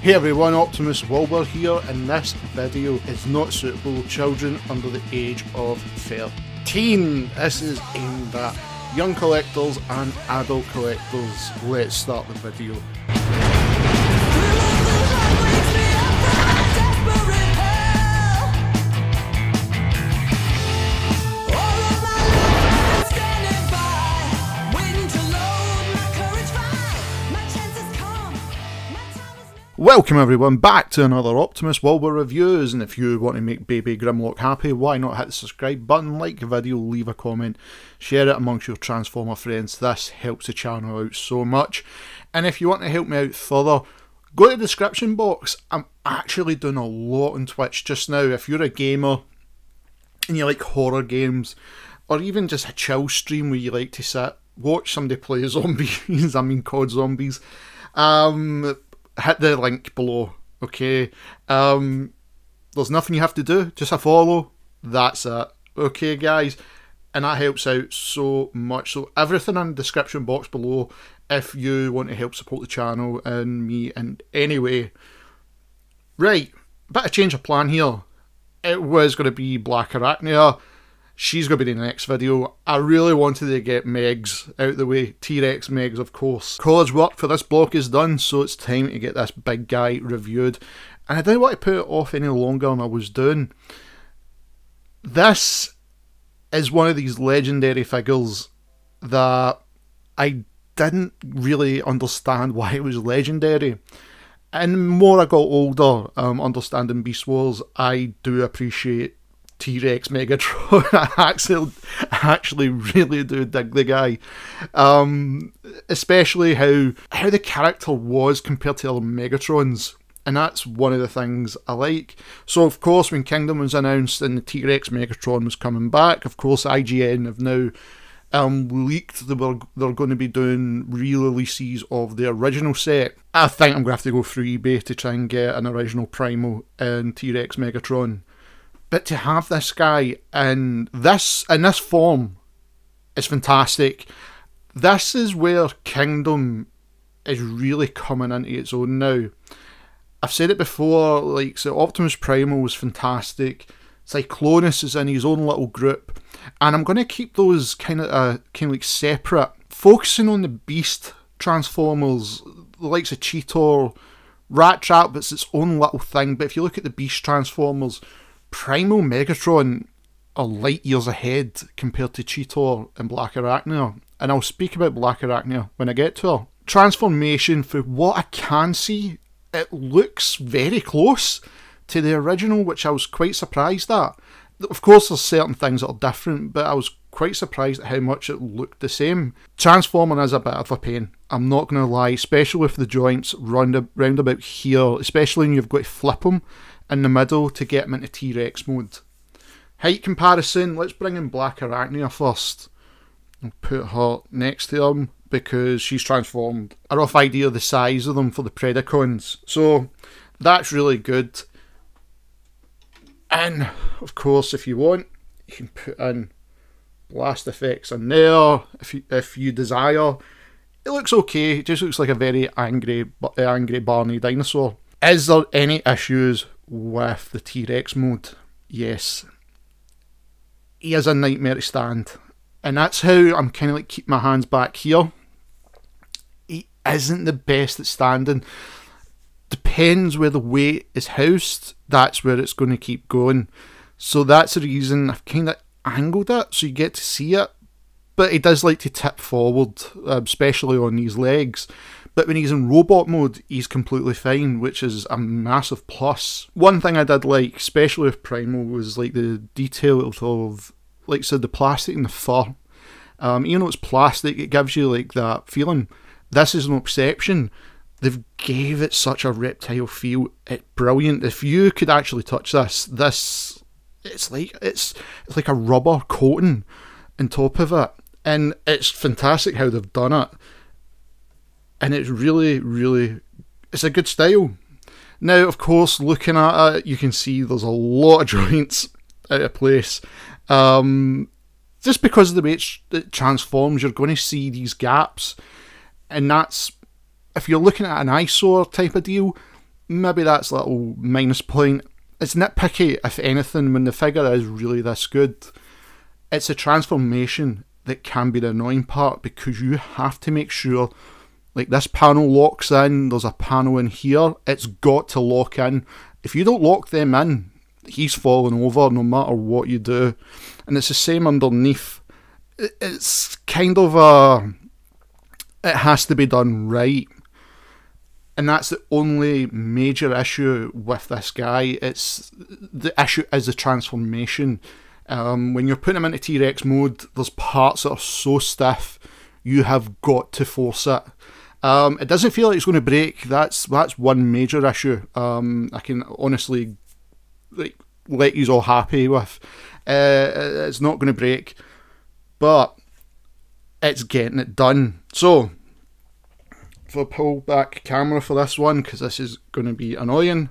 Hey everyone, Optimus Wilbur here, and this video is not suitable for children under the age of 13. This is aimed at young collectors and adult collectors. Let's start the video. Welcome everyone back to another Optimus Wilbur reviews, and if you want to make baby Grimlock happy, why not hit the subscribe button, like the video, leave a comment, share it amongst your Transformer friends. This helps the channel out so much. And if you want to help me out further, go to the description box. I'm actually doing a lot on Twitch just now. If you're a gamer and you like horror games, or even just a chill stream where you like to sit, watch somebody play zombies, I mean COD zombies, hit the link below, okay? There's nothing you have to do, just a follow, that's it, okay guys? And that helps out so much. So everything in the description box below if you want to help support the channel and me in any way. Right, bit of change of plan here. It was going to be Black Arachnia. She's going to be the next video. I really wanted to get Megs out of the way. T-Rex Megs, of course. College work for this block is done, so it's time to get this big guy reviewed. And I didn't want to put it off any longer than I was doing. This is one of these legendary figures that I didn't really understand why it was legendary. And the more I got older, understanding Beast Wars, I do appreciate T-Rex Megatron. I actually really do dig the guy, especially how the character was compared to other Megatrons, and that's one of the things I like. So of course when Kingdom was announced and the T-Rex Megatron was coming back, of course IGN have now leaked that they're going to be doing re-releases of the original set. I think I'm going to have to go through eBay to try and get an original Primal and T-Rex Megatron. But to have this guy in this form is fantastic. This is where Kingdom is really coming into its own now. I've said it before, like, so Optimus Primal was fantastic. Cyclonus is in his own little group, and I'm going to keep those kind of like separate, focusing on the Beast Transformers, the likes of Cheetor, Rat Trap. It's its own little thing. But if you look at the Beast Transformers, Primal Megatron are light years ahead compared to Cheetor and Black Arachnia, and I'll speak about Black Arachnia when I get to her. Transformation, for what I can see, it looks very close to the original, which I was quite surprised at. Of course there's certain things that are different, but I was quite surprised at how much it looked the same. Transforming is a bit of a pain, I'm not going to lie, especially with the joints round about here, especially when you've got to flip them in the middle to get them into T-Rex mode. Height comparison, let's bring in Black Arachnia first. I'll put her next to him because she's transformed. A rough idea of the size of them for the Predacons. So that's really good. And of course if you want, you can put in blast effects in there if you desire. It looks okay, it just looks like a very angry Barney dinosaur. Is there any issues with the T-Rex mode? Yes. He is a nightmare to stand. And that's how I'm kind of like keep my hands back here. He isn't the best at standing. Depends where the weight is housed, that's where it's going to keep going. So that's the reason I've kind of angled it so you get to see it. But he does like to tip forward, especially on these legs. But when he's in robot mode, he's completely fine, which is a massive plus. One thing I did like, especially with Primal, was like the detail of like so the plastic and the fur. Even though it's plastic, it gives you like that feeling. This is no exception. They've gave it such a reptile feel. It's brilliant. If you could actually touch this it's like a rubber coating on top of it, and it's fantastic how they've done it. And it's really, it's a good style. Now, of course, looking at it, you can see there's a lot of joints out of place. Just because of the way it transforms, you're going to see these gaps. And that's, if you're looking at an eyesore type of deal, maybe that's a little minus point. It's nitpicky, if anything, when the figure is really this good. It's a transformation that can be the annoying part, because you have to make sure, like, this panel locks in, there's a panel in here, it's got to lock in. If you don't lock them in, he's falling over no matter what you do. And it's the same underneath. It's kind of a... It has to be done right. And that's the only major issue with this guy. The issue is the transformation. When you're putting him into T-Rex mode, there's parts that are so stiff, you have got to force it. It doesn't feel like it's going to break. That's one major issue. I can honestly let you all happy with. It's not going to break, but it's getting it done. So, if I pull back camera for this one, because this is going to be annoying,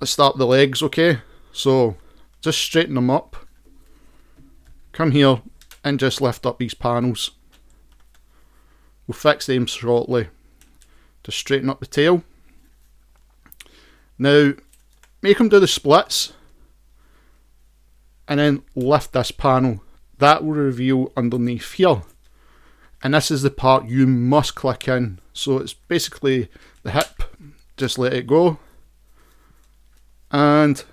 let's start with the legs, okay? So, just straighten them up. Come here and just lift up these panels. We'll fix them shortly. Just straighten up the tail. Now, make them do the splits. And then lift this panel. That will reveal underneath here. And this is the part you must click in. So it's basically the hip. Just let it go. And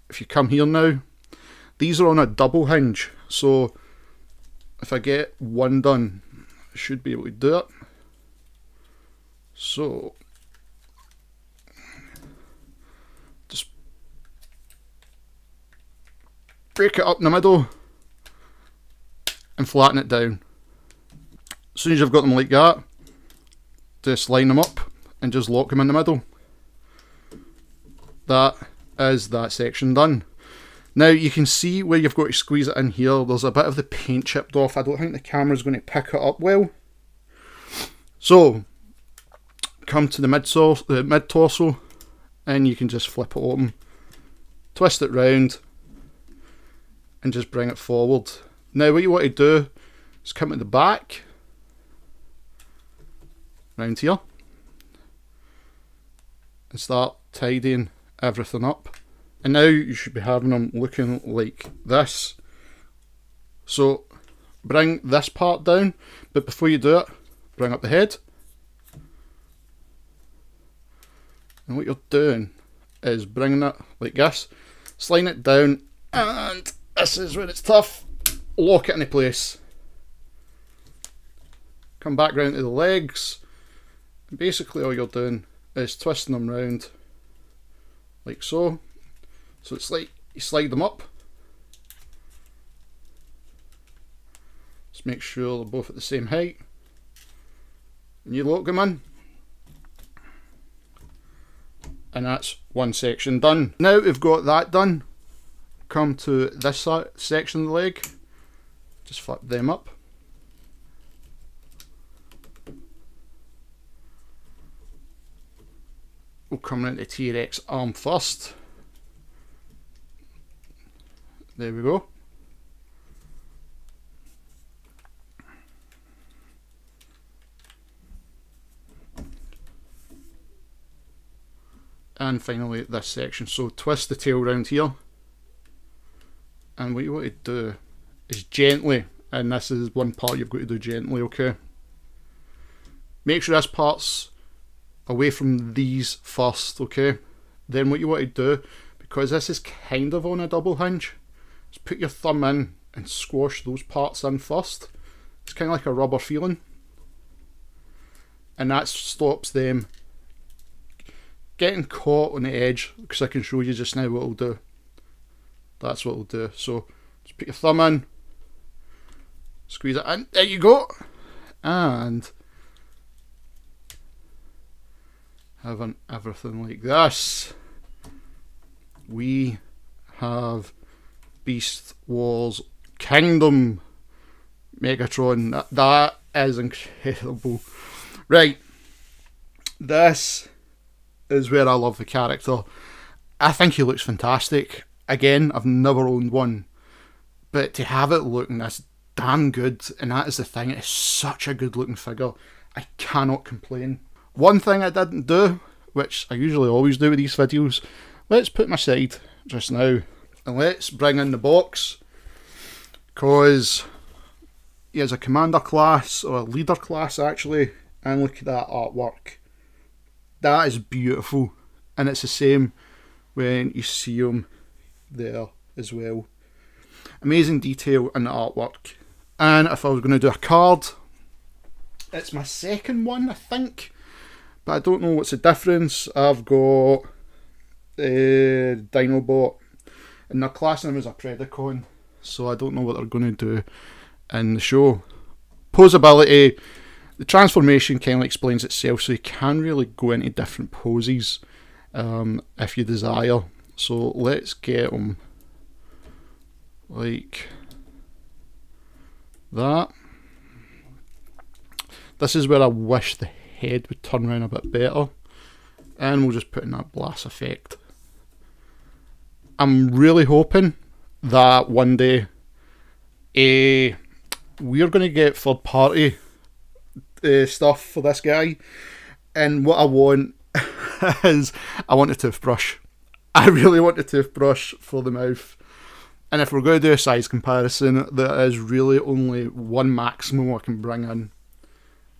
if you come here now, these are on a double hinge. So if I get one done, I should be able to do it. So just break it up in the middle and flatten it down. As soon as you've got them like that, just line them up and just lock them in the middle. That is that section done. Now you can see where you've got to squeeze it in here. There's a bit of the paint chipped off. I don't think the camera's going to pick it up well. So come to the mid torso, and you can just flip it open, twist it round, and just bring it forward. Now what you want to do is come at the back, round here, and start tidying everything up. And now you should be having them looking like this. So bring this part down, but before you do it, bring up the head. And what you're doing is bringing it like this, sliding it down, and this is where it's tough. Lock it into place. Come back round to the legs. And basically all you're doing is twisting them round like so. So it's like you slide them up. Just make sure they're both at the same height. And you lock them in. And that's one section done. Now we've got that done, come to this section of the leg. Just flip them up. We'll come into T-Rex arm first. There we go. And finally this section. So twist the tail round here. And what you want to do is gently, and this is one part you've got to do gently, okay? Make sure this part's away from these first, okay? Then what you want to do, because this is kind of on a double hinge, is put your thumb in and squash those parts in first. It's kind of like a rubber feeling. And that stops them getting caught on the edge, because I can show you just now what it'll do. That's what it'll do. So just put your thumb in, squeeze it in, there you go, and having everything like this, we have Beast Wars Kingdom Megatron. That is incredible. Right, this is where I love the character. I think he looks fantastic. Again, I've never owned one, but to have it looking this damn good, and that is the thing, it's such a good looking figure, I cannot complain. One thing I didn't do which I usually always do with these videos, let's put them aside just now. And let's bring in the box, because he has a commander class, or a leader class actually, and look at that artwork. That is beautiful, and it's the same when you see him there as well. Amazing detail in the artwork. And if I was going to do a card, it's my second one I think, but I don't know what's the difference. I've got Dinobot, and they're classing him as a Predacon, so I don't know what they're going to do in the show. Posability, the transformation kind of explains itself, so you can really go into different poses if you desire. So let's get him like that. This is where I wish the head would turn around a bit better, and we'll just put in that blast effect. I'm really hoping that one day we're going to get third party stuff for this guy, and what I want is I want a toothbrush. I really want a toothbrush for the mouth. And if we're going to do a size comparison, there is really only one maximum I can bring in,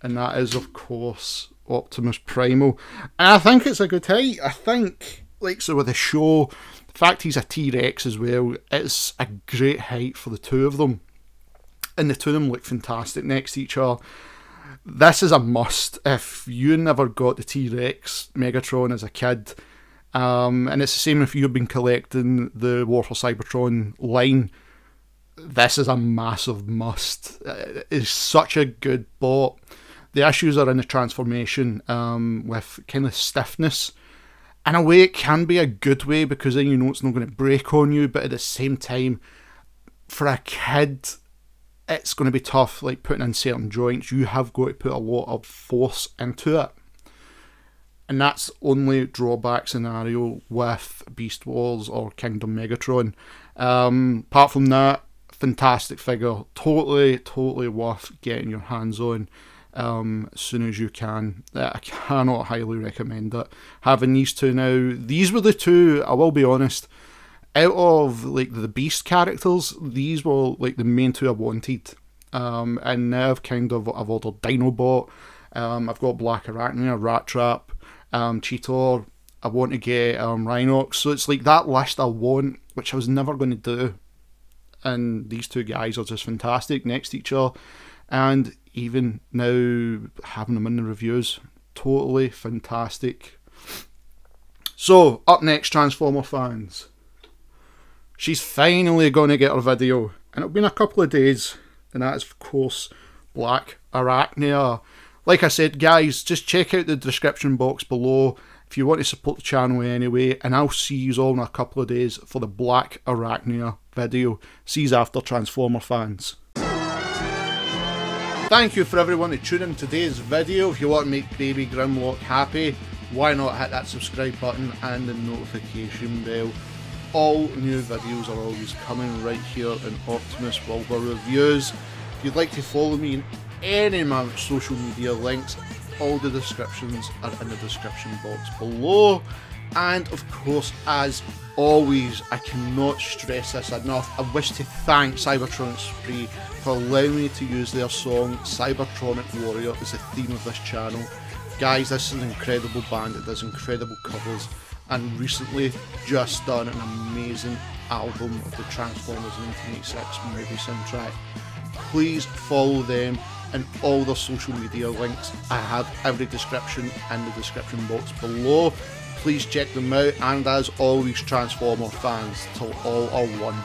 and that is of course Optimus Primal. And I think it's a good height. I think, like, so with the show, the fact he's a T-Rex as well, it's a great height for the two of them, and the two of them look fantastic next to each other. This is a must if you never got the T-Rex Megatron as a kid. And it's the same if you've been collecting the War for Cybertron line. This is a massive must. It's such a good bot. The issues are in the transformation, with kind of stiffness. In a way, it can be a good way, because then you know it's not going to break on you, but at the same time, for a kid, it's going to be tough, like putting in certain joints. You have got to put a lot of force into it. And that's only drawback scenario with Beast Wars or Kingdom Megatron. Apart from that, fantastic figure. Totally worth getting your hands on as soon as you can. I cannot highly recommend it. Having these two now, these were the two, I will be honest, out of like the Beast characters, these were like the main two I wanted. And now I've ordered Dinobot. I've got Black Arachnia, Rat Trap, Cheetor. I want to get Rhinox. So it's like that list I want, which I was never going to do. And these two guys are just fantastic next to each other. And even now, having them in the reviews, totally fantastic. So, up next, Transformer fans. She's finally going to get her video. And it'll been a couple of days. And that is, of course, Black Arachnia. Like I said, guys, just check out the description box below if you want to support the channel anyway, and I'll see you all in a couple of days for the Black Arachnia video. See you after, Transformer fans. Thank you for everyone who tuned in today's video. If you want to make Baby Grimlock happy, why not hit that subscribe button and the notification bell. All new videos are always coming right here in Optimus Wilbur Reviews. If you'd like to follow me in any of my social media links, all the descriptions are in the description box below. And of course, as always, I cannot stress this enough, I wish to thank Cybertronic Spree for allowing me to use their song Cybertronic Warrior as the theme of this channel. Guys, this is an incredible band that does incredible covers, and recently just done an amazing album of the Transformers 1986 movie soundtrack. Please follow them and all their social media links. I have every description in the description box below. Please check them out, and as always, Transformer fans, till all are one.